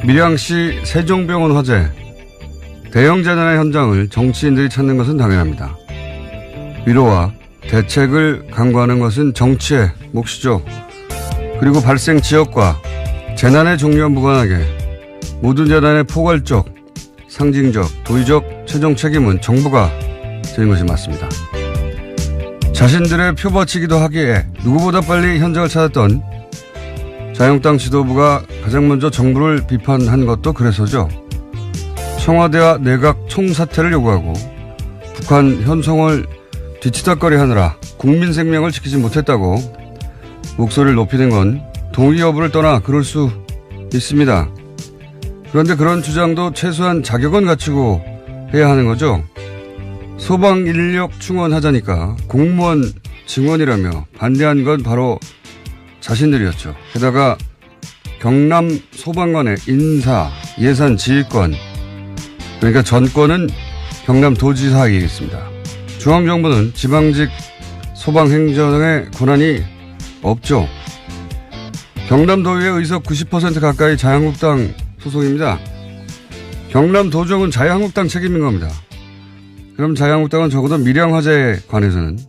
밀양시 세종병원 화재. 대형 재난의 현장을 정치인들이 찾는 것은 당연합니다. 위로와 대책을 강구하는 것은 정치의 몫이죠. 그리고 발생 지역과 재난의 종류와 무관하게 모든 재난의 포괄적, 상징적, 도의적 최종 책임은 정부가 지는 것이 맞습니다. 자신들의 표버치기도 하기에 누구보다 빨리 현장을 찾았던 자유한국당 지도부가 가장 먼저 정부를 비판한 것도 그래서죠. 청와대와 내각 총사퇴를 요구하고 북한 현송을 뒤치다거리 하느라 국민 생명을 지키지 못했다고 목소리를 높이는 건 동의 여부를 떠나 그럴 수 있습니다. 그런데 그런 주장도 최소한 자격은 갖추고 해야 하는 거죠. 소방 인력 충원하자니까 공무원 증원이라며 반대한 건 바로 자신들이었죠. 게다가 경남 소방관의 인사, 예산, 지휘권, 그러니까 전권은 경남도지사에게 있습니다. 중앙정부는 지방직 소방행정의 권한이 없죠. 경남도의회 의석 90% 가까이 자유한국당 소속입니다. 경남도정은 자유한국당 책임인 겁니다. 그럼 자유한국당은 적어도 밀양 화재에 관해서는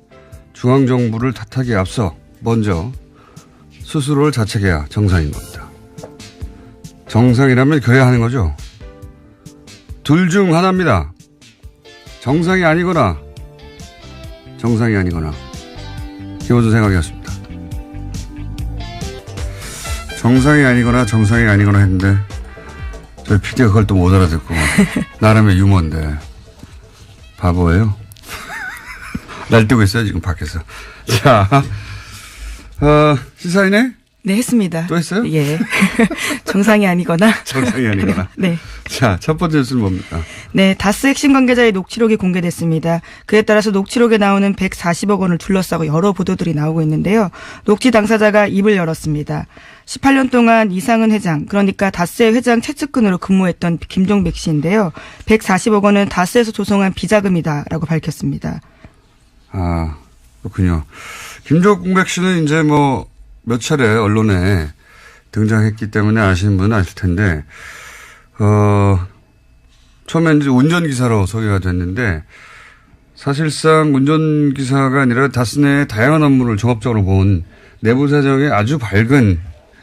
중앙정부를 탓하기에 앞서 먼저 스스로를 자책해야 정상인 겁니다. 정상이라면 그래야 하는 거죠. 둘 중 하나입니다. 정상이 아니거나 정상이 아니거나. 김호준 생각이었습니다. 정상이 아니거나 정상이 아니거나 했는데 저희 PD가 그걸 또 못 알아듣고 나름의 유머인데 바보예요. 날뛰고 있어요 지금 밖에서. 자, 시사인에? 네, 했습니다. 또 했어요? 예. 정상이 아니거나. 정상이 아니거나. 네. 자, 첫 번째 뉴스는 뭡니까? 네, 다스 핵심 관계자의 녹취록이 공개됐습니다. 그에 따라서 녹취록에 나오는 140억 원을 둘러싸고 여러 보도들이 나오고 있는데요. 녹취 당사자가 입을 열었습니다. 18년 동안 이상은 회장, 그러니까 다스의 회장 최측근으로 근무했던 김종백 씨인데요. 140억 원은 다스에서 조성한 비자금이다라고 밝혔습니다. 아, 그렇군요. 김종백 씨는 이제 뭐 몇 차례 언론에 등장했기 때문에 아시는 분은 아실 텐데, 처음엔 이제 운전기사로 소개가 됐는데, 사실상 운전기사가 아니라 다스 내의 다양한 업무를 종합적으로 본 내부 사정에 아주 밝은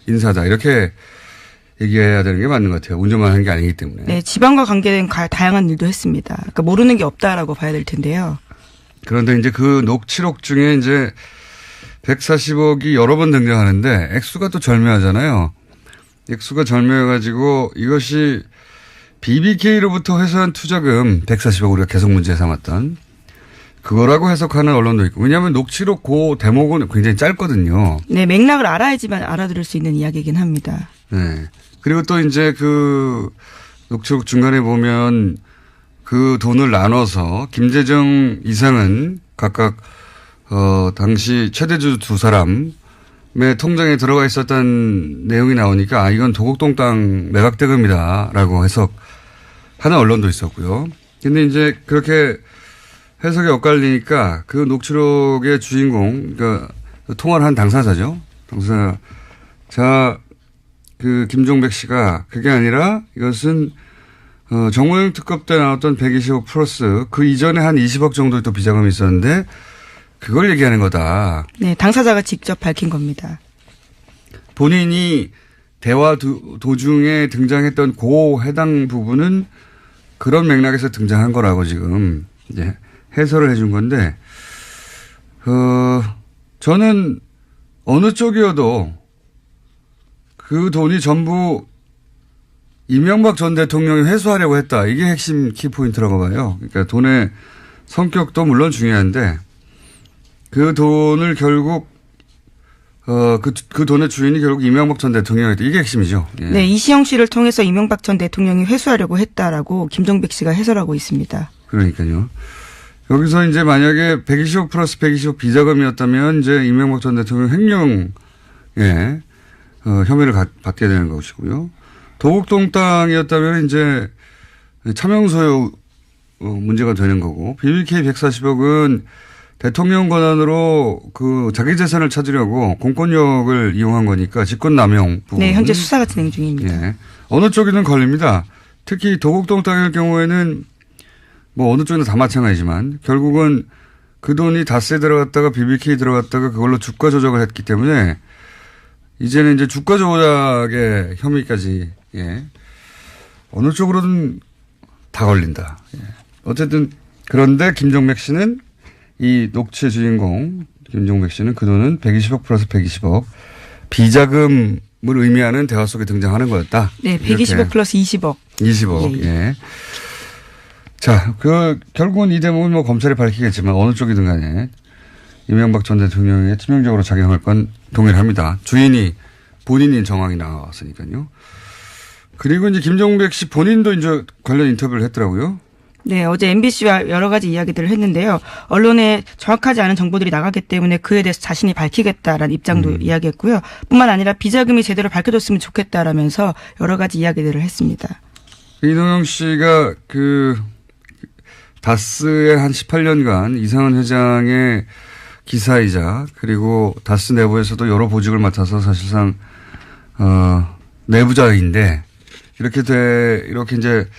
인사다. 이렇게 얘기해야 되는 게 맞는 것 같아요. 운전만 한 게 아니기 때문에. 네, 지방과 관계된 다양한 일도 했습니다. 그러니까 모르는 게 없다라고 봐야 될 텐데요. 그런데 이제 그 녹취록 중에 이제 140억이 여러 번 등장하는데 액수가 또 절묘하잖아요. 액수가 절묘해가지고 이것이 BBK로부터 회수한 투자금 140억 우리가 계속 문제 삼았던 그거라고 해석하는 언론도 있고. 왜냐하면 녹취록 그 대목은 굉장히 짧거든요. 네, 맥락을 알아야지만 알아들을 수 있는 이야기이긴 합니다. 네. 그리고 또 이제 그 녹취록 중간에 보면 그 돈을 나눠서 김재정 이상은 각각 당시 최대주 두 사람의 통장에 들어가 있었던 내용이 나오니까 이건 도곡동 땅 매각 대금이다라고 해석하는 언론도 있었고요. 근데 이제 그렇게 해석이 엇갈리니까 그 녹취록의 주인공, 그러니까 통화를 한 당사자죠. 당사자 그 김종백 씨가 그게 아니라 이것은 정호영 특검 때 나왔던 120억 플러스 그 이전에 한 20억 정도의 또 비자금이 있었는데 그걸 얘기하는 거다. 네, 당사자가 직접 밝힌 겁니다. 본인이 대화 도중에 등장했던 그 해당 부분은 그런 맥락에서 등장한 거라고 지금 이제 해설을 해준 건데, 저는 어느 쪽이어도 그 돈이 전부 이명박 전 대통령이 회수하려고 했다. 이게 핵심 키포인트라고 봐요. 그러니까 돈의 성격도 물론 중요한데 그 돈을 결국 그 돈의 주인이 결국 이명박 전 대통령이었다. 이게 핵심이죠. 예. 네, 이시영 씨를 통해서 이명박 전 대통령이 회수하려고 했다라고 김종백 씨가 해설하고 있습니다. 그러니까요. 여기서 이제 만약에 120억 플러스 120억 비자금이었다면 이제 이명박 전 대통령 횡령에 혐의를 받게 되는 것이고요. 도곡동 땅이었다면 이제 차명소유 문제가 되는 거고 BBK 140억은 대통령 권한으로 그 자기 재산을 찾으려고 공권력을 이용한 거니까 직권남용 부분. 네, 현재 수사가 진행 중입니다. 예. 어느 쪽이든 걸립니다. 특히 도곡동 땅일 경우에는 뭐 어느 쪽이나 다 마찬가지지만 결국은 그 돈이 다스에 들어갔다가 BBK 들어갔다가 그걸로 주가 조작을 했기 때문에 이제는 이제 주가 조작의 혐의까지 예. 어느 쪽으로든 다 걸린다. 예. 어쨌든 그런데 김종백 씨는 이 녹취의 주인공 김종백 씨는 그 돈은 120억 플러스 120억 비자금을 의미하는 대화 속에 등장하는 거였다. 네, 120억 플러스 20억. 20억. 예. 예. 자, 결국은 이 대목은 뭐 검찰이 밝히겠지만 어느 쪽이든 간에 이명박 전 대통령에 치명적으로 작용할 건 동일합니다. 주인이 본인인 정황이 나왔으니까요. 그리고 이제 김종백 씨 본인도 이제 관련 인터뷰를 했더라고요. 네, 어제 MBC와 여러 가지 이야기들을 했는데요. 언론에 정확하지 않은 정보들이 나가기 때문에 그에 대해서 자신이 밝히겠다라는 입장도 이야기했고요. 뿐만 아니라 비자금이 제대로 밝혀졌으면 좋겠다라면서 여러 가지 이야기들을 했습니다. 이동영 씨가 다스의 한 18년간 이상은 회장의 기사이자 그리고 다스 내부에서도 여러 보직을 맡아서 사실상 내부자인데 이렇게 이제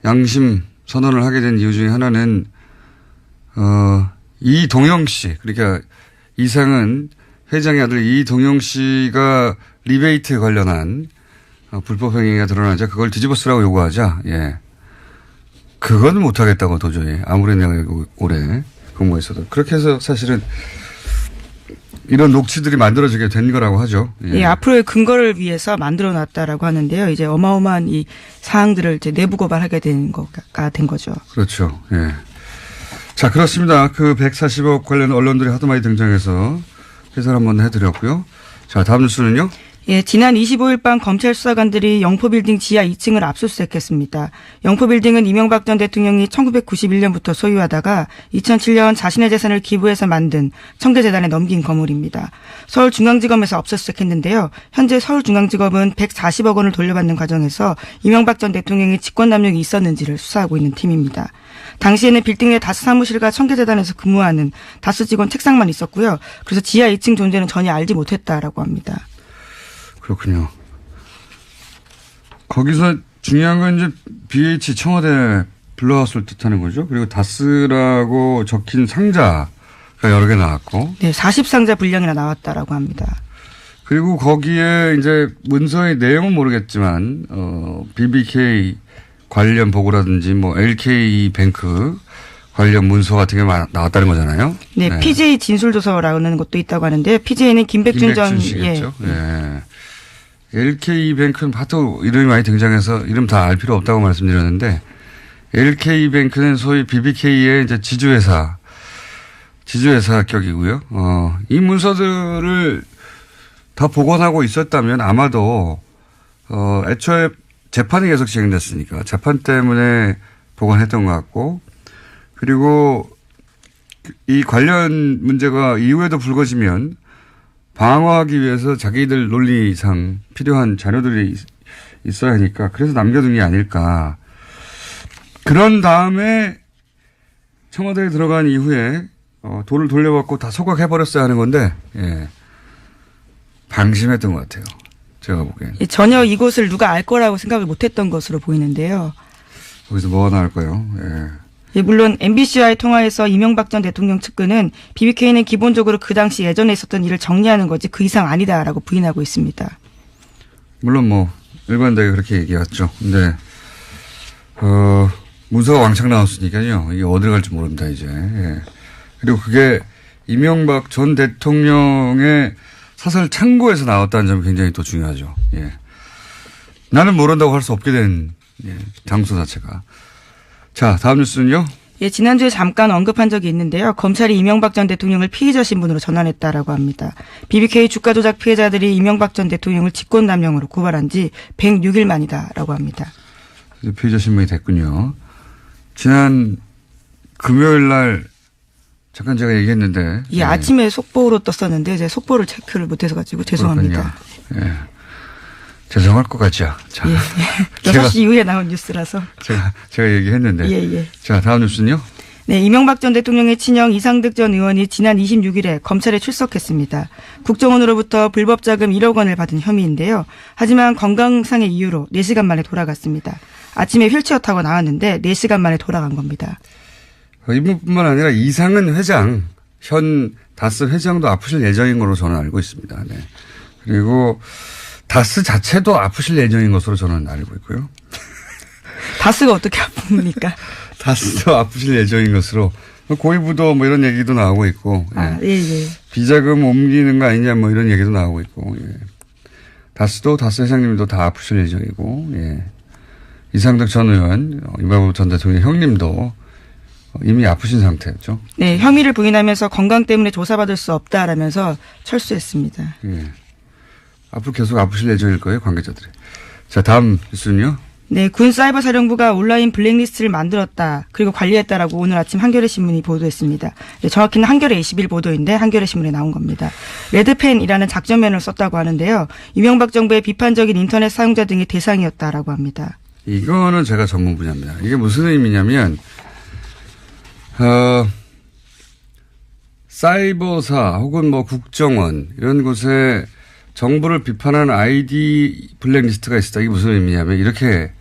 양심 선언을 하게 된 이유 중에 하나는 이동영 씨 그러니까 이상은 회장의 아들 이동영 씨가 리베이트에 관련한 불법 행위가 드러나자 그걸 뒤집어 쓰라고 요구하자 예. 그건 못하겠다고 도저히 아무리 내가 오래 근무했어도 그렇게 해서 사실은 이런 녹취들이 만들어지게 된 거라고 하죠. 예. 예, 앞으로의 근거를 위해서 만들어놨다라고 하는데요. 이제 어마어마한 이 사항들을 이제 내부 고발하게 된 거죠. 그렇죠. 예. 자, 그렇습니다. 그 140억 관련 언론들이 하도 많이 등장해서 해설 한번 해드렸고요. 자, 다음 뉴스는요. 예, 지난 25일 밤 검찰 수사관들이 영포빌딩 지하 2층을 압수수색했습니다. 영포빌딩은 이명박 전 대통령이 1991년부터 소유하다가 2007년 자신의 재산을 기부해서 만든 청계재단에 넘긴 건물입니다. 서울중앙지검에서 압수수색했는데요. 현재 서울중앙지검은 140억 원을 돌려받는 과정에서 이명박 전 대통령의 직권남용이 있었는지를 수사하고 있는 팀입니다. 당시에는 빌딩 내 다스 사무실과 청계재단에서 근무하는 다스 직원 책상만 있었고요. 그래서 지하 2층 존재는 전혀 알지 못했다라고 합니다. 그렇군요. 거기서 중요한 건 이제 BH 청와대 블루하우스를 뜻하는 거죠. 그리고 다스라고 적힌 상자가 여러 개 나왔고. 네, 40상자 분량이나 나왔다라고 합니다. 그리고 거기에 이제 문서의 내용은 모르겠지만, BBK 관련 보고라든지 뭐 LK 뱅크 관련 문서 같은 게 나왔다는 거잖아요. 네, 네. PJ 진술조서라는 것도 있다고 하는데, PJ는 김백준 전. 씨겠죠. 예. 네. LK뱅크는 하도 이름이 많이 등장해서 이름 다 알 필요 없다고 말씀드렸는데 LK뱅크는 소위 BBK의 이제 지주회사 격이고요. 이 문서들을 다 복원하고 있었다면 아마도 애초에 재판이 계속 진행됐으니까 재판 때문에 복원했던 것 같고 그리고 이 관련 문제가 이후에도 불거지면 방어하기 위해서 자기들 논리상 필요한 자료들이 있어야 하니까 그래서 남겨둔 게 아닐까. 그런 다음에 청와대에 들어간 이후에 돈을 돌려받고 다 소각해버렸어야 하는 건데 예. 방심했던 것 같아요. 제가 보기엔. 전혀 이곳을 누가 알 거라고 생각을 못했던 것으로 보이는데요. 거기서 뭐가 나올까요? 예. 예, 물론 MBC와의 통화에서 이명박 전 대통령 측근은 BBK는 기본적으로 그 당시 예전에 있었던 일을 정리하는 거지 그 이상 아니다라고 부인하고 있습니다. 물론 뭐 일관되게 그렇게 얘기했죠. 근데 문서가 왕창 나왔으니까요. 이게 어디로 갈지 모릅니다 이제. 예. 그리고 그게 이명박 전 대통령의 사설 창고에서 나왔다는 점이 굉장히 또 중요하죠. 예. 나는 모른다고 할 수 없게 된 장소 자체가. 자, 다음 뉴스는요. 예, 지난주에 잠깐 언급한 적이 있는데요. 검찰이 이명박 전 대통령을 피의자 신분으로 전환했다라고 합니다. BBK 주가 조작 피해자들이 이명박 전 대통령을 직권남용으로 고발한 지 106일 만이다라고 합니다. 피의자 신분이 됐군요. 지난 금요일 날 잠깐 제가 얘기했는데. 예, 아침에 속보로 떴었는데 제가 속보를 체크를 못해서 가지고 죄송합니다. 예. 죄송할 것 같죠. 자. 예. 6시 이후에 나온 뉴스라서. 제가 얘기했는데. 예. 자, 다음 뉴스는요? 네, 이명박 전 대통령의 친형 이상득 전 의원이 지난 26일에 검찰에 출석했습니다. 국정원으로부터 불법 자금 1억 원을 받은 혐의인데요. 하지만 건강상의 이유로 4시간 만에 돌아갔습니다. 아침에 휠체어 타고 나왔는데 4시간 만에 돌아간 겁니다. 이분뿐만 아니라 이상은 회장, 현 다스 회장도 아프실 예정인 걸로 저는 알고 있습니다. 네. 그리고 다스 자체도 아프실 예정인 것으로 저는 알고 있고요. 다스가 어떻게 아픕니까? 다스도 아프실 예정인 것으로 고위부도 뭐 이런 얘기도 나오고 있고 예. 비자금 옮기는 거 아니냐 뭐 이런 얘기도 나오고 있고 다스도 다스 회장님도 다 아프실 예정이고 이상득 전 의원 이명박 전 대통령 형님도 이미 아프신 상태였죠. 네, 혐의를 부인하면서 건강 때문에 조사받을 수 없다라면서 철수했습니다. 앞으로 계속 아프실 예정일 거예요, 관계자들이. 자, 다음 뉴스는요. 네, 군 사이버 사령부가 온라인 블랙리스트를 만들었다. 그리고 관리했다라고 오늘 아침 한겨레 신문이 보도했습니다. 네, 정확히는 한겨레 21 보도인데 한겨레 신문에 나온 겁니다. 레드펜이라는 작전면을 썼다고 하는데요. 이명박 정부의 비판적인 인터넷 사용자 등의 대상이었다라고 합니다. 이거는 제가 전문 분야입니다. 이게 무슨 의미냐면 사이버사 혹은 뭐 국정원 이런 곳에 정부를 비판하는 아이디 블랙리스트가 있었다. 이게 무슨 의미냐면 이렇게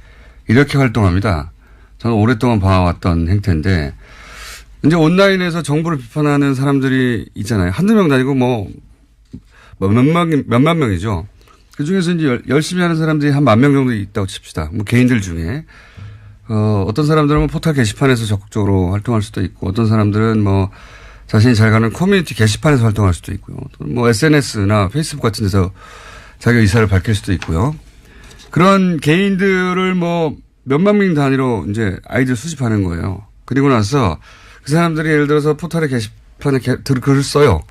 활동합니다. 저는 오랫동안 봐왔던 행태인데 이제 온라인에서 정부를 비판하는 사람들이 있잖아요. 한두 명도 아니고 몇만 명이죠. 그 중에서 이제 열심히 하는 사람들이 한 10,000명 정도 있다고 칩시다. 뭐 개인들 중에. 어떤 사람들은 포털 게시판에서 적극적으로 활동할 수도 있고 어떤 사람들은 뭐 자신이 잘 가는 커뮤니티 게시판에서 활동할 수도 있고요. 뭐 SNS나 페이스북 같은 데서 자기 의사를 밝힐 수도 있고요. 그런 개인들을 뭐 몇만 명 단위로 이제 아이들 수집하는 거예요. 그리고 나서 그 사람들이 예를 들어서 포털의 게시판에 글을 써요.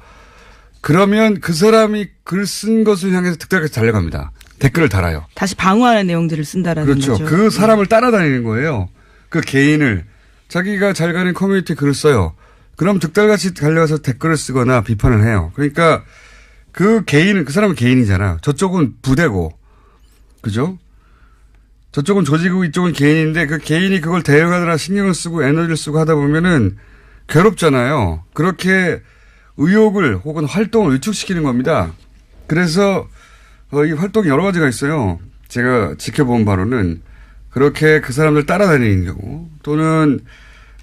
그러면 그 사람이 글 쓴 것을 향해서 득달까지 달려갑니다. 댓글을 달아요. 다시 방어하는 내용들을 쓴다라는 그렇죠. 거죠. 그 사람을 따라다니는 거예요. 그 개인을. 자기가 잘 가는 커뮤니티 글을 써요. 그럼 득달같이 달려가서 댓글을 쓰거나 비판을 해요. 그러니까 그 사람은 개인이잖아. 저쪽은 부대고. 그죠? 저쪽은 조직이고 이쪽은 개인인데 그 개인이 그걸 대응하느라 신경을 쓰고 에너지를 쓰고 하다 보면은 괴롭잖아요. 그렇게 의욕을 혹은 활동을 위축시키는 겁니다. 그래서 이 활동이 여러 가지가 있어요. 제가 지켜본 바로는 그렇게 그 사람들 따라다니는 경우 또는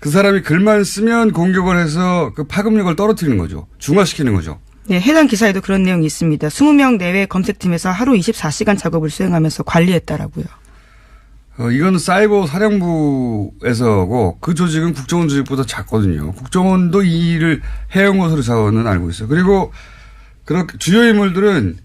그 사람이 글만 쓰면 공격을 해서 그 파급력을 떨어뜨리는 거죠. 중화시키는 거죠. 네, 해당 기사에도 그런 내용이 있습니다. 20명 내외 검색팀에서 하루 24시간 작업을 수행하면서 관리했다라고요. 이건 사이버 사령부에서고 그 조직은 국정원 조직보다 작거든요. 국정원도 이 일을 해온 것으로 저는 알고 있어요. 그리고 그렇게 주요 인물들은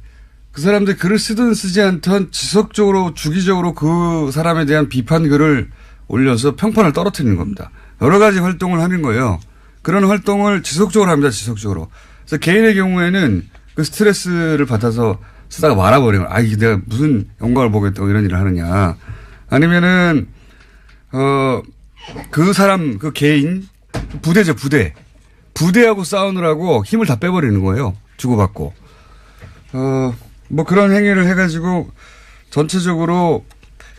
그 사람들이 글을 쓰든 쓰지 않든 지속적으로 주기적으로 그 사람에 대한 비판 글을 올려서 평판을 떨어뜨리는 겁니다. 여러 가지 활동을 하는 거예요. 그런 활동을 지속적으로 합니다. 지속적으로. 그래서 개인의 경우에는 그 스트레스를 받아서 쓰다가 말아버리는 거예요. 이게 내가 무슨 영광을 보겠다고 이런 일을 하느냐. 아니면은 그 사람 그 개인 부대죠. 부대하고 싸우느라고 힘을 다 빼버리는 거예요. 주고받고. 뭐 그런 행위를 해가지고 전체적으로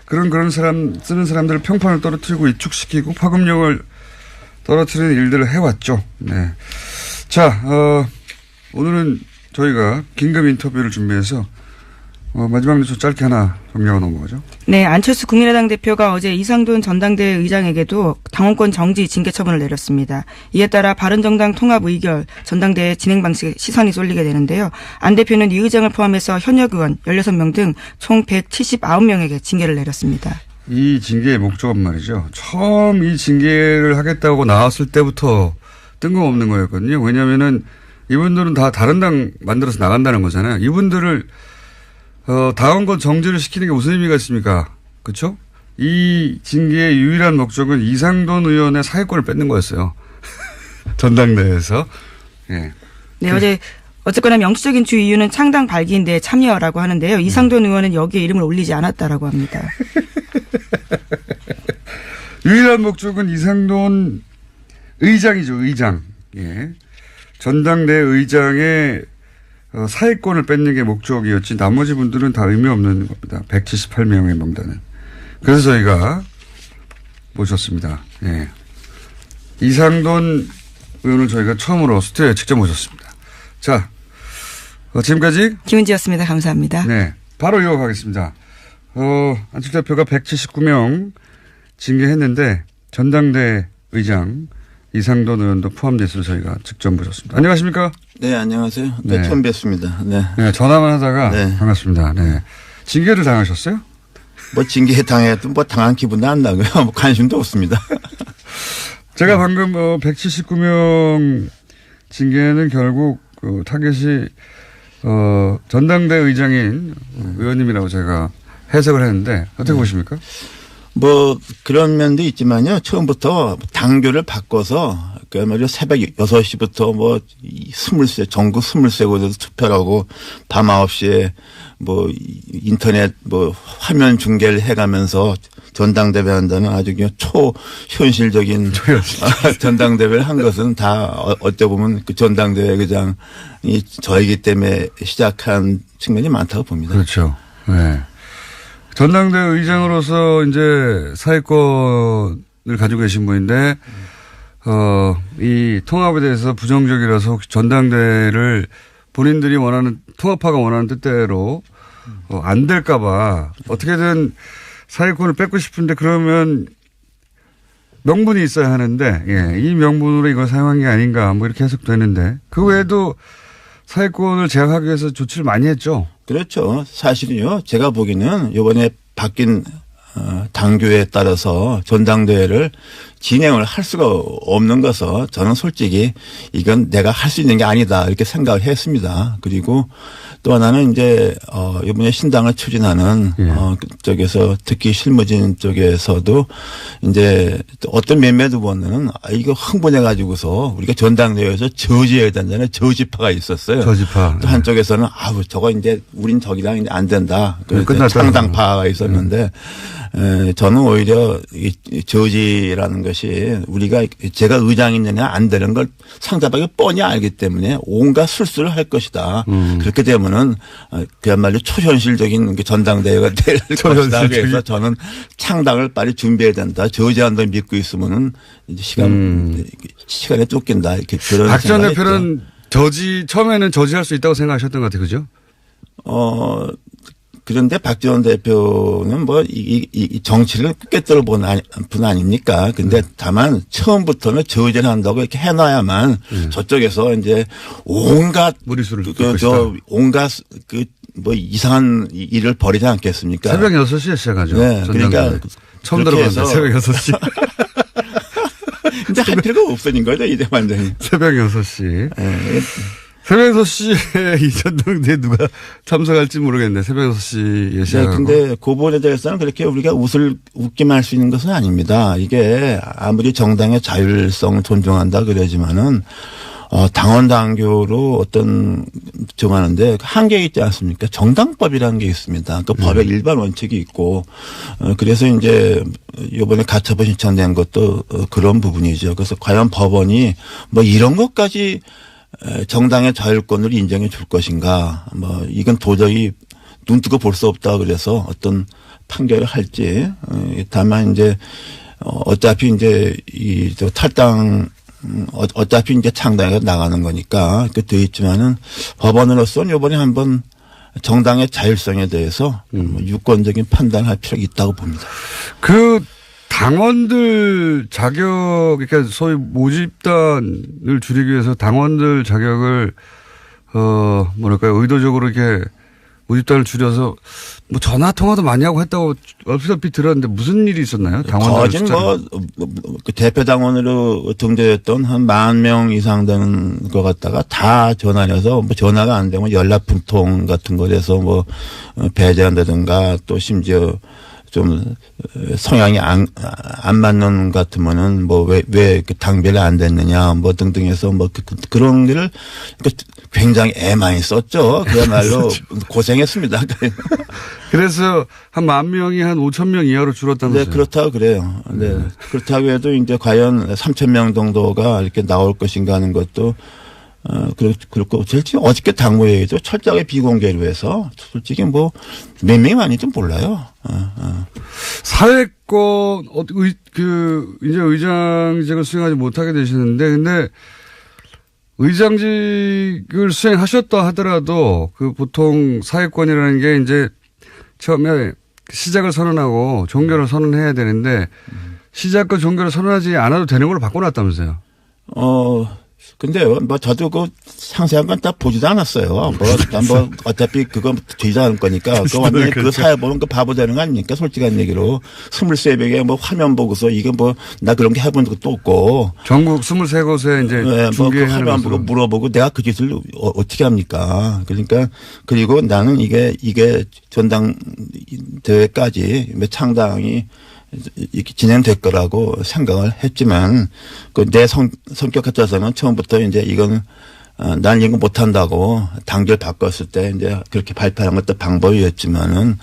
그런 사람 쓰는 사람들을 평판을 떨어뜨리고 위축시키고 파급력을 떨어뜨리는 일들을 해왔죠. 네. 자, 오늘은 저희가 긴급 인터뷰를 준비해서 마지막 뉴스 짧게 하나 정리하고 넘어가죠. 네, 안철수 국민의당 대표가 어제 이상돈 전당대회 의장에게도 당원권 정지 징계 처분을 내렸습니다. 이에 따라 바른정당 통합 의결 전당대회 진행 방식에 시선이 쏠리게 되는데요. 안 대표는 이 의장을 포함해서 현역 의원 16명 등 총 179명에게 징계를 내렸습니다. 이 징계의 목적은 말이죠. 처음 이 징계를 하겠다고 나왔을 때부터 뜬금없는 거였거든요. 왜냐하면은 이분들은 다 다른 당 만들어서 나간다는 거잖아요. 이분들을 당원권 정지를 시키는 게 무슨 의미가 있습니까? 그렇죠? 이 징계의 유일한 목적은 이상돈 의원의 사회권을 뺏는 거였어요. 전당대회에서. 예. 네, 어쨌거나 명시적인 주 이유는 창당 발기인데 참여라고 하는데요. 이상돈 의원은 여기에 이름을 올리지 않았다라고 합니다. 유일한 목적은 이상돈 의장이죠. 의장. 예. 전당대회 의장의 사회권을 뺏는 게 목적이었지 나머지 분들은 다 의미 없는 겁니다. 178명의 명단은. 그래서 저희가 모셨습니다. 예. 이상돈 의원을 저희가 처음으로 스튜디오에 직접 모셨습니다. 자, 지금까지 김은지였습니다. 감사합니다. 네, 바로 이어가겠습니다. 안철수 대표가 179명 징계했는데 전당대 의장 이상돈 의원도 포함돼서 저희가 직접 모셨습니다. 안녕하십니까? 네, 안녕하세요. 네. 처음 뵙습니다. 네. 네, 전화만 하다가 네. 반갑습니다. 네. 징계를 당하셨어요? 뭐 징계 당해도 뭐 당한 기분도 안 나고요. 뭐 관심도 없습니다. 제가 방금 179명 징계는 결국 그 타겟이 전당대 의장인 의원님이라고 제가 해석을 했는데 어떻게 보십니까? 뭐 그런 면도 있지만요. 처음부터 당규를 바꿔서 그야말로 새벽 6시부터 뭐 20세 전국 20세곳에서 투표를 하고 밤 9시에 뭐 인터넷 뭐 화면 중계를 해가면서 전당대회 한다는 아주 그냥 초현실적인 전당대회를 한 것은 다 어찌 보면 그 전당대회 의장이 저이기 때문에 시작한 측면이 많다고 봅니다. 그렇죠. 네. 전당대 의장으로서 이제 사회권을 가지고 계신 분인데, 이 통합에 대해서 부정적이라서 혹시 전당대를 본인들이 원하는, 통합파가 원하는 뜻대로 안 될까봐 어떻게든 사회권을 뺏고 싶은데 그러면 명분이 있어야 하는데, 예, 이 명분으로 이걸 사용한 게 아닌가 뭐 이렇게 해석되는데 그 외에도 사회권을 제약하기 위해서 조치를 많이 했죠. 그렇죠. 사실은요. 제가 보기에는 이번에 바뀐 당규에 따라서 전당대회를 진행을 할 수가 없는 것은 저는 솔직히 이건 내가 할 수 있는 게 아니다 이렇게 생각을 했습니다. 그리고 또 하나는 이제 이번에 신당을 추진하는 쪽에서 특히 실무진 쪽에서도 이제 어떤 몇몇 후보는 이거 흥분해 가지고서 우리가 전당대회에서 저지해야 된다는 저지파가 있었어요. 저지파. 또 한쪽에서는 아우 저거 이제 우린 저기랑 이제 안 된다. 끝났다. 창당파가 있었는데 저는 오히려 이 저지라는 것이 우리가 제가 의장이냐 안 되는 걸 상대방이 뻔히 알기 때문에 온갖 술수를 할 것이다. 그렇게 되면은 그야말로 초현실적인 전당대회가 될 것이다. 그래서 저는 창당을 빨리 준비해야 된다. 저지한다 믿고 있으면은 이제 시간에 쫓긴다. 이렇게 그런 박 전 생각을 대표는 처음에는 저지할 수 있다고 생각하셨던 것 같아요. 그죠? 그런데 박지원 대표는 뭐 이 정치를 꿰뚫어 본 분 아닙니까? 근데 다만 처음부터는 저지를 한다고 이렇게 해놔야만 저쪽에서 이제 온갖 무리수를 온갖 뭐 이상한 일을 벌이지 않겠습니까? 새벽 6시에 시작하죠. 네. 그러니까 처음 들어봤어요. 새벽 6시. 근데 할 필요가 없어진 거죠, 이제 완전히. 새벽 6시. 네. 새벽 6시에 이 전당대회 누가 참석할지 모르겠는데 새벽 6시에 시작하고. 네, 근데 그 부분에 대해서는 그렇게 우리가 웃기만 할 수 있는 것은 아닙니다. 이게 아무리 정당의 자율성을 존중한다 그러지만은 당원 당규로 어떤 정하는데 한계 있지 않습니까? 정당법이라는 게 있습니다. 그 법의 일반 원칙이 있고 그래서 이제 이번에 가처분 신청된 것도 그런 부분이죠. 그래서 과연 법원이 뭐 이런 것까지 정당의 자율권을 인정해 줄 것인가. 뭐 이건 도저히 눈뜨고 볼 수 없다 그래서 어떤 판결을 할지. 다만 이제 어차피 이제 이 탈당 어차피 이제 창당에 나가는 거니까 그 되어 있지만은 법원으로서는 이번에 한번 정당의 자율성에 대해서 유권적인 판단을 할 필요가 있다고 봅니다. 그 당원들 자격, 그러니까 소위 모집단을 줄이기 위해서 당원들 자격을 뭐랄까요, 의도적으로 이렇게 모집단을 줄여서 뭐 전화 통화도 많이 하고 했다고 얼핏 들었는데 무슨 일이 있었나요? 당원들 그 대표 당원으로 등재됐던 한 10,000명 이상 되는 것 같다가 다 전화해서 뭐 전화가 안 되면 연락분통 같은 거에서 뭐 배제한다든가 또 심지어 좀 성향이 안 맞는 것 같으면은 뭐 왜 당별이 안 됐느냐 뭐 등등해서 뭐 그런 일을 굉장히 애 많이 썼죠. 그야말로 고생했습니다. 그래서 한 10,000명이 한 5,000명 이하로 줄었다면서요? 네, 그렇다고 그래요. 네. 그렇다고 해도 이제 과연 3,000명 정도가 이렇게 나올 것인가 하는 것도 그렇고, 솔직히 어저께 당무회의도 철저하게 비공개로 해서 솔직히 뭐 몇 명이 많이 좀 몰라요. 사회권, 이제 의장직을 수행하지 못하게 되시는데, 근데 의장직을 수행하셨다 하더라도 그 보통 사회권이라는 게 이제 처음에 시작을 선언하고 종교를 선언해야 되는데 시작과 종교를 선언하지 않아도 되는 걸로 바꿔놨다면서요. 근데 뭐 저도 그 상세한 건 다 보지도 않았어요. 뭐 어차피 그건 되지 않을 거니까 그 완전히 그 사회 보면 그 바보 되는 거 아닙니까? 솔직한 얘기로 23명에 뭐 화면 보고서 이게 뭐 나 그런 게 해본 적도 없고 전국 23곳에 이제 네, 중계하는 뭐 화면 보고 물어보고 내가 그 짓을 어떻게 합니까? 그러니까 그리고 나는 이게 전당 대회까지 창당이 이렇게 진행될 거라고 생각을 했지만 그 내 성격 같아서는 처음부터 이제 이건 난 이거 못한다고 당결 바꿨을 때 이제 그렇게 발표한 것도 방법이었지만은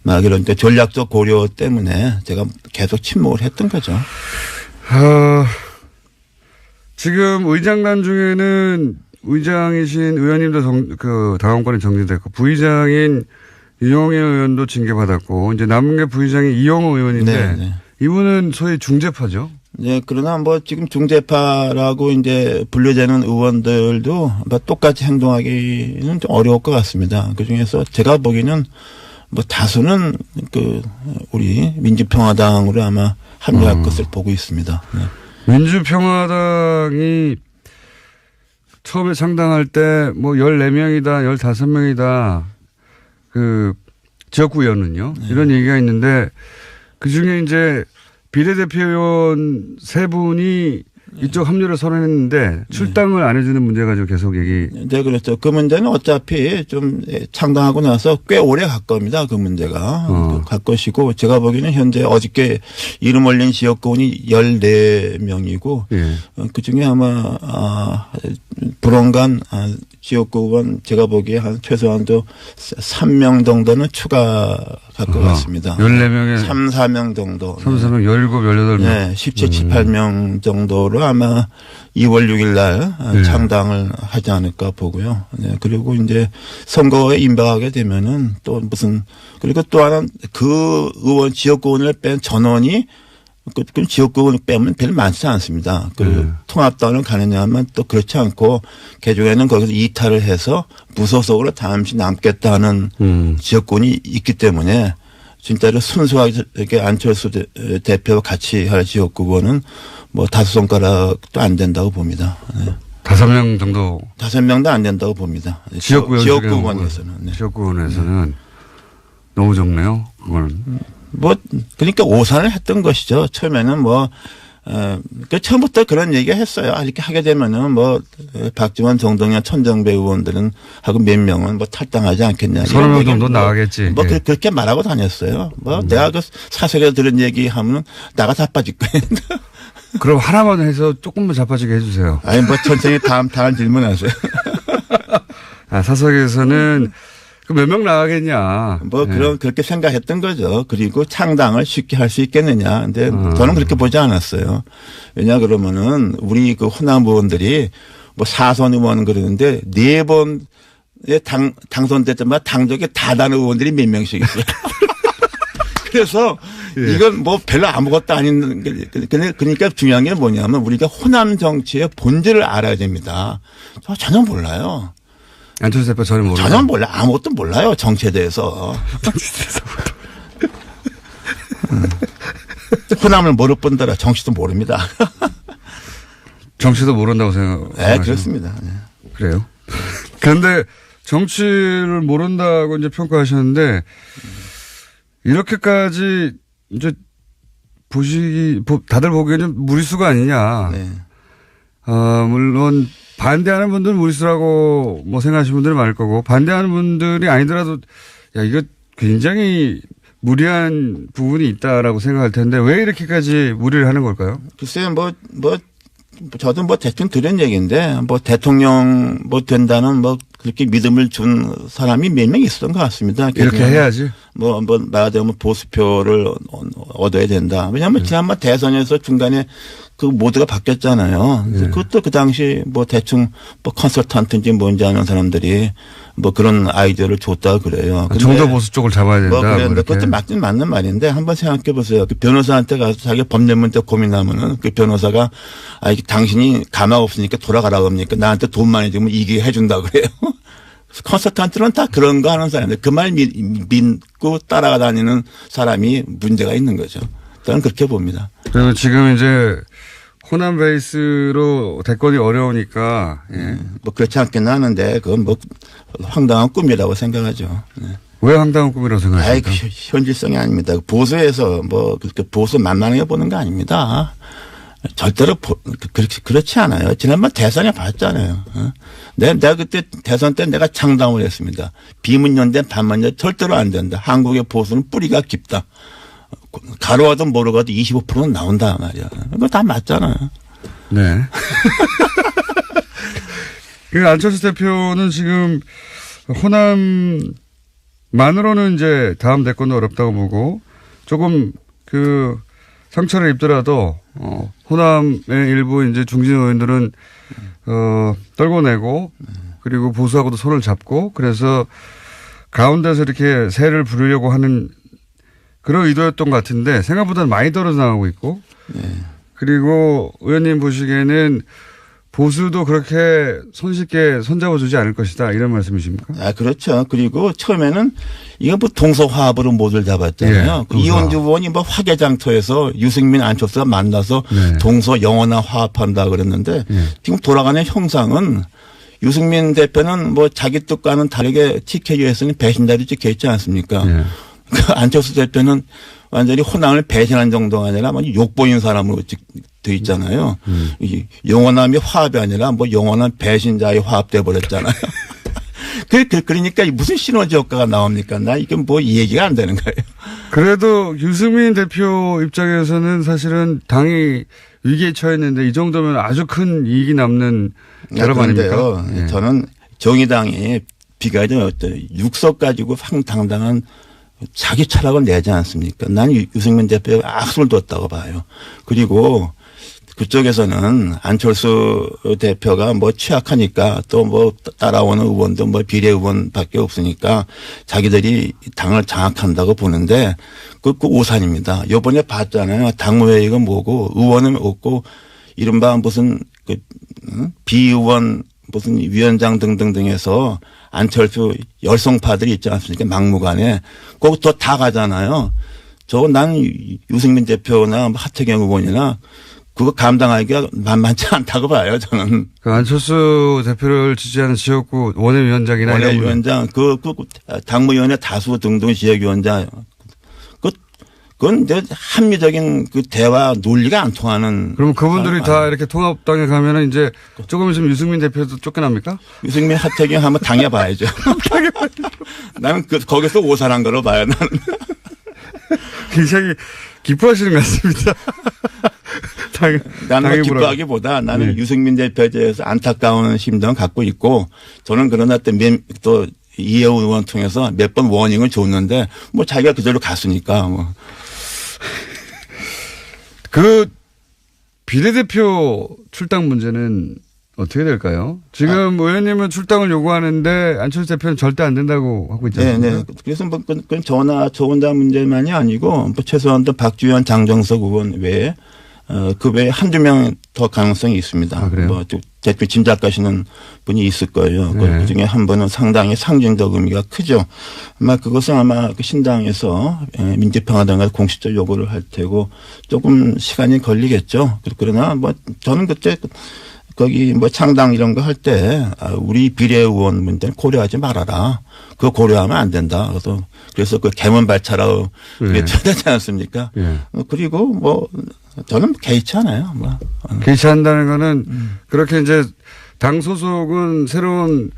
막 이런 전략적 고려 때문에 제가 계속 침묵을 했던 거죠. 지금 의장단 중에는 의장이신 의원님도 당원권이 정지됐고 부의장인 유영애 의원도 징계받았고 이제 남은 게 부의장이 이영호 의원인데 네. 이분은 소위 중재파죠. 네, 그러나 뭐 지금 중재파라고 이제 분류되는 의원들도 뭐 똑같이 행동하기는 좀 어려울 것 같습니다. 그 중에서 제가 보기에는 뭐 다수는 그 우리 민주평화당으로 아마 합류할 것을 보고 있습니다. 네. 민주평화당이 처음에 창당할 때 뭐 14명이다, 15명이다. 그 지역구 의원은요. 네. 이런 얘기가 있는데 그중에 이제 비례대표 의원 3분이 이쪽 합류를 선언했는데 출당을 안 해주는 문제 가지고 계속 얘기. 네, 그렇죠. 그 문제는 어차피 좀 창당하고 나서 꽤 오래 갈 겁니다. 그 문제가. 갈 것이고 제가 보기에는 현재 어저께 이름 올린 지역구원이 14명이고 예. 그중에 아마 불원간 지역구원 제가 보기에 한 최소한도 3명 정도는 추가할 것 같습니다. 14명에 3, 4명 정도. 3, 4명, 17, 18명. 네, 17, 18명 정도로 아마 2월 6일 날 네. 창당을 하지 않을까 보고요. 네, 그리고 이제 선거에 임박하게 되면은 또 무슨 그리고 또 하나 그 의원 지역구원을 뺀 전원이 그 지역구를 빼면 별로 많지 않습니다. 그 통합당을 가느냐 하면 또 그렇지 않고 개종에는 거기서 이탈을 해서 무소속으로 잠시 남겠다는 지역구이 있기 때문에 진짜로 순수하게 이렇게 안철수 대표와 같이 할 지역구는 뭐 다섯 손가락도 안 된다고 봅니다. 네. 5명 정도. 5명도 안 된다고 봅니다. 지역구원에서는. 네. 지역구원에서는 너무 적네요. 그거는. 뭐 그러니까 오산을 했던 것이죠. 처음에는 뭐 그 처음부터 그런 얘기 했어요. 이렇게 하게 되면은 뭐 박지원, 정동영, 천정배 의원들은 하고 몇 명은 뭐 탈당하지 않겠냐. 30명 정도 나가겠지. 뭐 예. 그렇게 말하고 다녔어요. 뭐 내가 그 사석에 들은 얘기하면 나가 자빠질 거예요. 그럼 하나만 해서 조금만 자빠지게 해주세요. 아니 뭐 천천히 다음 질문하세요. 사석에서는 그 몇 명 나가겠냐. 뭐 그렇게 생각했던 거죠. 그리고 창당을 쉽게 할 수 있겠느냐. 근데 저는 그렇게 보지 않았어요. 왜냐 그러면은 우리 그 호남 의원들이 뭐 4선 의원 그러는데 4번에 당선될 때마다 당적에 다 다른 의원들이 몇 명씩 있어요. 그래서 이건 뭐 별로 아무것도 아닌 그러니까 중요한 게 뭐냐면 우리가 호남 정치의 본질을 알아야 됩니다. 저 전혀 몰라요. 안철수 대표 전혀 모르죠. 전혀 몰라. 아무것도 몰라요. 정치에 대해서. 호남을 모를 뿐더러 정치도 모릅니다. 정치도 모른다고 생각하시죠? 네, 그렇습니다. 네. 그래요? 그런데 정치를 모른다고 이제 평가하셨는데 이렇게까지 이제 다들 보기에는 무리수가 아니냐. 네. 물론 반대하는 분들은 무리수라고 뭐 생각하시는 분들이 많을 거고 반대하는 분들이 아니더라도 야, 이거 굉장히 무리한 부분이 있다라고 생각할 텐데 왜 이렇게까지 무리를 하는 걸까요? 글쎄요, 저도 뭐 대충 들은 얘기인데 뭐 대통령 뭐 된다는 뭐 그렇게 믿음을 준 사람이 몇 명 있었던 것 같습니다. 이렇게 해야지. 뭐 말하자면 보수표를 얻어야 된다. 왜냐하면 지난번 대선에서 중간에 그 모드가 바뀌었잖아요. 그것도 그 당시 뭐 대충 뭐 컨설턴트인지 뭔지 아는 사람들이 뭐 그런 아이디어를 줬다 그래요. 정도 보수 쪽을 잡아야 된다. 뭐 그런데 그렇게. 그것도 맞는 말인데 한번 생각해 보세요. 그 변호사한테 가서 자기 법률 문제 고민하면은 그 변호사가 당신이 가망 없으니까 돌아가라고 합니까? 나한테 돈 많이 주면 이기게 해준다 그래요. 컨설턴트는 다 그런 거 하는 사람인데 그 말 믿고 따라가 다니는 사람이 문제가 있는 거죠. 저는 그렇게 봅니다. 그리고 지금 이제 호남 베이스로 대권이 어려우니까 뭐 그렇지 않겠나 하는데 그건 뭐 황당한 꿈이라고 생각하죠. 네. 왜 황당한 꿈이라고 생각하십니까? 현실성이 아닙니다. 보수에서 뭐 그렇게 보수 만만하게 보는 거 아닙니다. 절대로 그렇지 않아요. 지난번 대선에 봤잖아요. 내가 그때 대선 때 내가 창당을 했습니다. 비문연대 반문연대 절대로 안 된다. 한국의 보수는 뿌리가 깊다. 가로가도 모르가도 25%는 나온다 말이야. 그거 다 맞잖아요. 네. 그 안철수 대표는 지금 호남만으로는 이제 다음 대권도 어렵다고 보고 조금 그 상처를 입더라도 호남의 일부 이제 중진 의원들은 떨궈내고 그리고 보수하고도 손을 잡고 그래서 가운데서 이렇게 세를 부르려고 하는 그런 의도였던 것 같은데 생각보다는 많이 떨어져 나가고 있고 그리고 의원님 보시기에는 보수도 그렇게 손쉽게 손잡아주지 않을 것이다 이런 말씀이십니까? 그렇죠. 그리고 처음에는 이거 뭐 동서화합으로 모두를 잡았잖아요. 예, 이원주 의원이 뭐 화개장터에서 유승민 안철수가 만나서 동서 영원한 화합한다 그랬는데 지금 돌아가는 형상은 유승민 대표는 뭐 자기 뜻과는 다르게 TKU에서는 배신자로 찍혀 있지 않습니까? 그 안철수 대표는 완전히 호남을 배신한 정도가 아니라 뭐 욕보인 사람으로 돼 있잖아요. 영원함이 화합이 아니라 뭐 영원한 배신자의 화합돼 버렸잖아요. 그러니까 무슨 시너지 효과가 나옵니까? 나 이게 뭐 얘기가 안 되는 거예요. 그래도 유승민 대표 입장에서는 사실은 당이 위기에 처했는데 이 정도면 아주 큰 이익이 남는 결합 아닙니까? 예. 저는 정의당이 비가죠. 6석 가지고 황당당한 자기 철학을 내지 않습니까? 나는 유승민 대표가 악수를 뒀다고 봐요. 그리고 그쪽에서는 안철수 대표가 뭐 취약하니까 또 뭐 따라오는 의원도 뭐 비례 의원밖에 없으니까 자기들이 당을 장악한다고 보는데 그 오산입니다. 이번에 봤잖아요. 당무회의가 뭐고 의원은 없고 이른바 무슨 비의원 무슨 위원장 등등등해서 안철수 열성파들이 있지 않습니까? 막무가내. 거기서 다 가잖아요. 나는 유승민 대표나 하태경 의원이나 그거 감당하기가 만만치 않다고 봐요, 저는. 그 안철수 대표를 지지하는 지역구 원외위원장이나 원외위원장, 당무위원회 다수 등등 지역위원장. 그건 이제 합리적인 그 대화 논리가 안 통하는. 그럼 그분들이 다 이렇게 통합당에 가면은 이제 조금 있으면 유승민 대표도 쫓겨납니까? 유승민 하태경 한번 당해봐야죠. 나는 거기서 오산한 거로 봐요, 나는. 굉장히 기뻐하시는 것 같습니다. 나는 기뻐하기보다 나는 유승민 대표에 대해서 안타까운 심정을 갖고 있고 저는 그러나 또 이혜원 의원 통해서 몇 번 워닝을 줬는데 뭐 자기가 그대로 갔으니까 뭐. 그 비례대표 출당 문제는 어떻게 될까요? 지금 의원님은 출당을 요구하는데 안철수 대표는 절대 안 된다고 하고 있지 않습니까? 네. 그래서 뭐 그건 저 혼자 문제만이 아니고 뭐 최소한도 박주현 장정석 의원 외에 그 외에 한두 명 더 가능성이 있습니다. 그래요? 뭐 대충 짐작하시는 분이 있을 거예요. 네. 그 중에 한 분은 상당히 상징적 의미가 크죠. 그것은 아마 그 신당에서 민주평화당과 공식적 요구를 할 테고 조금 시간이 걸리겠죠. 그러나 뭐 저는 그때 거기 뭐 창당 이런 거 할 때 우리 비례의원 문제는 고려하지 말아라. 그거 고려하면 안 된다. 그래서 그 개문발차라고 그게 되지 않습니까? 그리고 뭐 저는 개의치 않아요. 뭐. 개의치 한다는 거는 그렇게 이제 당 소속은 새로운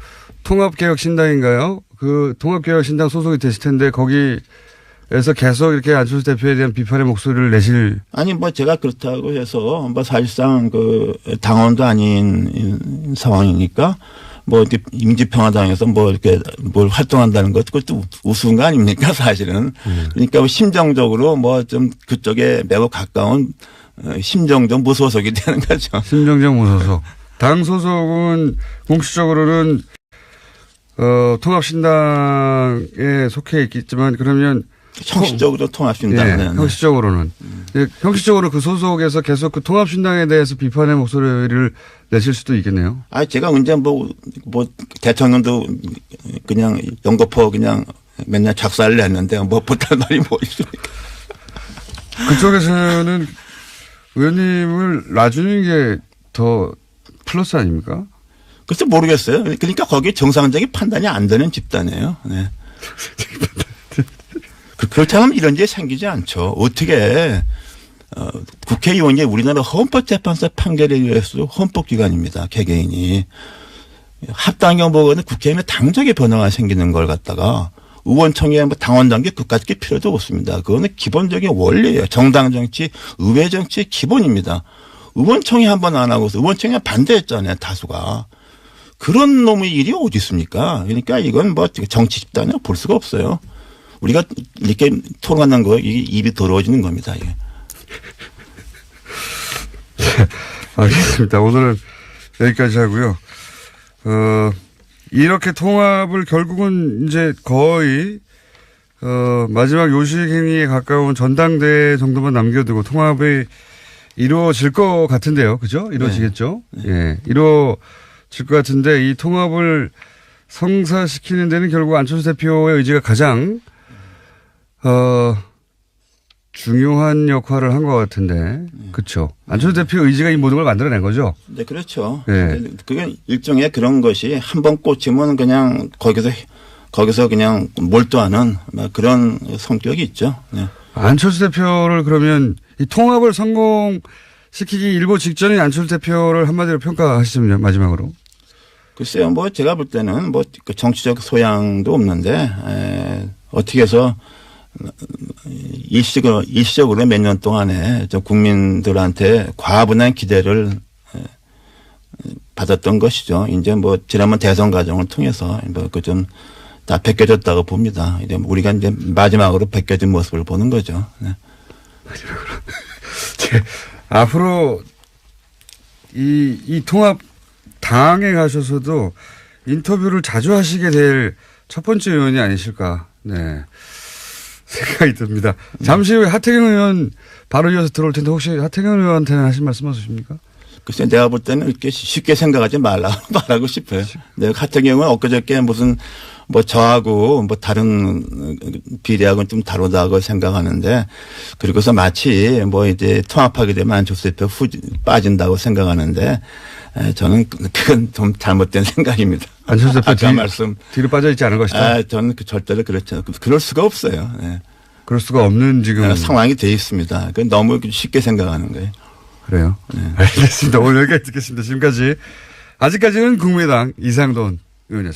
통합개혁신당인가요? 그 통합개혁신당 소속이 되실 텐데 거기에서 계속 이렇게 안철수 대표에 대한 비판의 목소리를 내실. 아니 뭐 제가 그렇다고 해서 뭐 사실상 그 당원도 아닌 상황이니까 뭐 이렇게 임지평화당에서 뭐 이렇게 뭘 활동한다는 것 그것도 우스운 거 아닙니까 사실은. 그러니까 뭐 심정적으로 뭐 좀 그쪽에 매우 가까운 심정적 무소속이 되는 거죠. 심정적 무소속. 당 소속은 공식적으로는 통합신당에 속해 있겠지만 그러면 형식적으로 통합신당은. 예, 형식적으로는. 예, 형식적으로 그 소속에서 계속 그 통합신당에 대해서 비판의 목소리를 내실 수도 있겠네요. 아, 제가 언제 뭐 대통령도 그냥 연거포 그냥 맨날 작사를 했는데 뭐 못할 말이 뭐 있습니까? 그쪽에서는 의원님을 놔주는 게 더 플러스 아닙니까? 글쎄 모르겠어요. 그러니까 거기에 정상적인 판단이 안 되는 집단이에요. 네. 그렇다면 이런 일이 생기지 않죠. 어떻게 국회의원이 우리나라 헌법재판소 판결에 의해서 헌법기관입니다. 개개인이. 합당형 보고는 국회의원의 당적의 변화가 생기는 걸 갖다가 의원총회 뭐 당원단계 그까짓 게 필요도 없습니다. 그거는 기본적인 원리예요. 정당 정치, 의회 정치의 기본입니다. 의원총회 한 번 안 하고서 의원총회 반대했잖아요. 다수가. 그런 놈의 일이 어디 있습니까? 그러니까 이건 뭐 정치 집단이라고 볼 수가 없어요. 우리가 이렇게 토론하는 거 이게 입이 더러워지는 겁니다. 이게. 알겠습니다. 오늘은 여기까지 하고요. 이렇게 통합을 결국은 이제 거의 마지막 요식행위에 가까운 전당대회 정도만 남겨두고 통합이 이루어질 것 같은데요. 그죠? 이루어지겠죠? 네. 예. 이루어질 것 같은데 이 통합을 성사시키는 데는 결국 안철수 대표의 의지가 가장 중요한 역할을 한 것 같은데. 그렇죠. 안철수 대표 의지가 이 모든 걸 만들어낸 거죠. 네, 그렇죠. 네. 그게 일종의 그런 것이 한 번 꽂히면 그냥 거기서 그냥 몰두하는 그런 성격이 있죠. 네. 안철수 대표를 그러면 이 통합을 성공시키기 일보 직전인 안철수 대표를 한마디로 평가하시면 마지막으로. 글쎄요, 뭐 제가 볼 때는 뭐 그 정치적 소양도 없는데 어떻게 해서 일시적으로 몇 년 동안에 좀 국민들한테 과분한 기대를 받았던 것이죠. 이제 뭐 지난번 대선 과정을 통해서 뭐 그 좀 다 벗겨졌다고 봅니다. 이제 우리가 이제 마지막으로 벗겨진 모습을 보는 거죠. 네. 앞으로 이 통합 당에 가셔서도 인터뷰를 자주 하시게 될 첫 번째 의원이 아니실까. 네. 생각이 듭니다. 잠시 후에 하태경 의원 바로 이어서 들어올 텐데 혹시 하태경 의원한테는 하실 말씀 없으십니까? 글쎄 내가 볼 때는 이렇게 쉽게 생각하지 말라고 싶어요. 내가 하태경 의원은 엊그저께 무슨 뭐 저하고 뭐 다른 비례하고는 좀 다르다고 생각하는데 그리고서 마치 뭐 이제 통합하게 되면 안철수 대표 빠진다고 생각하는데 저는 그건 좀 잘못된 생각입니다. 안철수 대표 뒤로 빠져 있지 않은 것이다. 저는 절대로 그렇죠. 그럴 수가 없어요. 네. 그럴 수가 없는 지금 상황이 돼 있습니다. 그건 너무 쉽게 생각하는 거예요. 그래요. 네. 알겠습니다. 오늘 여기까지 듣겠습니다. 지금까지 아직까지는 국민의당 이상돈 의원이었습니다.